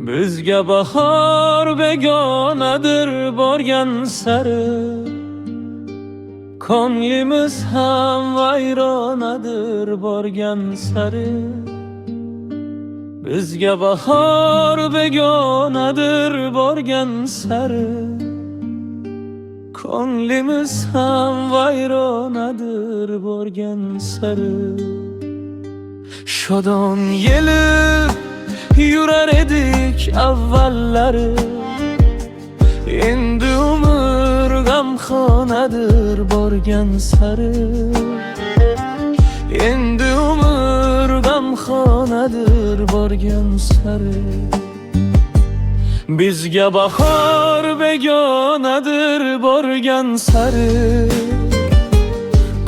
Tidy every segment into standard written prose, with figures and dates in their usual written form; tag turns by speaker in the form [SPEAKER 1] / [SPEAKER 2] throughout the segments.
[SPEAKER 1] Bizga bahor begonadir borgan sari, ko'nglimiz ham vayronadir borgan sari. Bizga bahor begonadir borgan sari, ko'nglimiz ham vayronadir borgan sari. Shodon yelib yurar edik avvallari, endi umr g'amxonadir borgan sari. Endi umr g'amxonadir borgan sari. Bizga bahor begonadir borgan sari,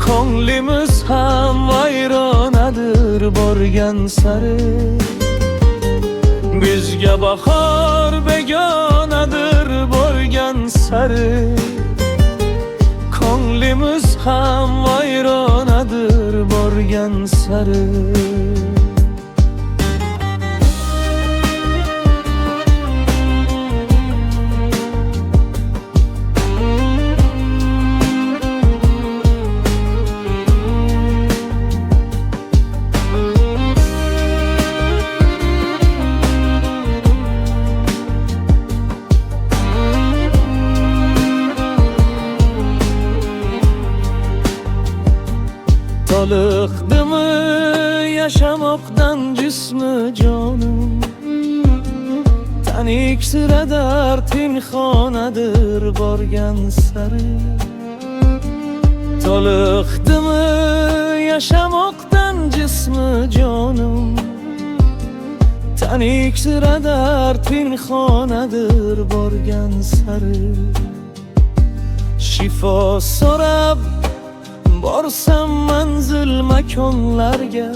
[SPEAKER 1] ko'nglimiz ham vayronadir borgan sari. Bizga bahor begonadir borgan sari, ko'nglimiz ham vayronadir borgan sari. Toliqdimi yashamoqdan jismi jonim, tanik siradar tinxonadir borgan sari. Toliqdimi yashamoqdan jismi jonim, tanik siradar tinxonadir borgan sari. Shifo so'rab borsam manzil makonlarga,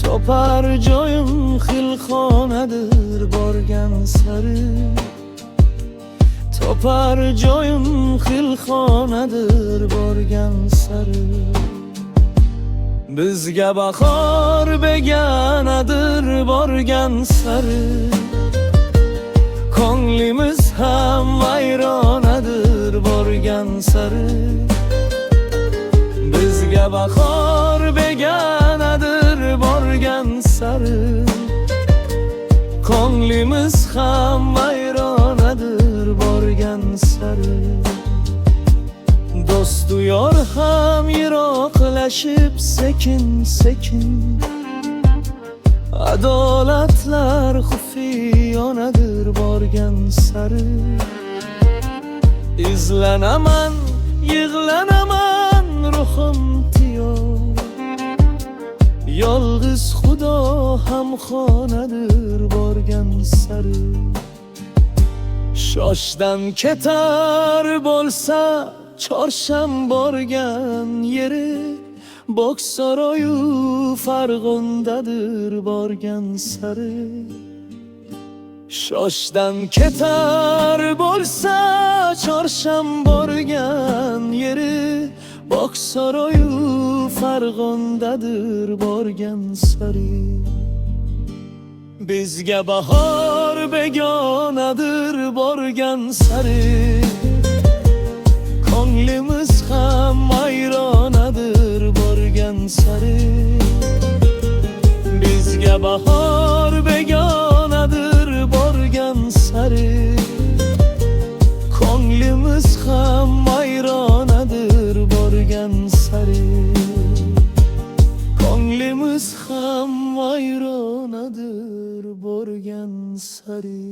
[SPEAKER 1] topar joyim xilxonadir borgan sari. Topar joyim xilxonadir borgan sari. Bizga bahor begonadir borgan sari, ko'nglimiz ham vayronadir borgan sari. Bizga bahor begonadir borgan sari, ko'nglimiz ham vayronadir borgan sari. Do'stu yor ham yiroqlashib sekin sekin, adolatlar xufiyonadir borgan sari. Izlanaman, yig'lanaman ruhim tiyor, yolg'iz Xudo ham xonadir borgan sari. Shoshdan ketar bo'lsa chorsham borgan yeri, Boksaroyu Farg'ondadir borgan sari. Shoshdan ketar bo'lsa chorsham borgan yeri, Boksaroyu Farg'ondadir borgan sari. Bizga bahor begonadir borgan sari, ko'nglimiz ham vayronadir borgan sari. Bizga bahor begonadir borgan sari, ko'nglimiz ham vayronadir borgan sari. Ko'nglimiz ham vayronadir borgan sari.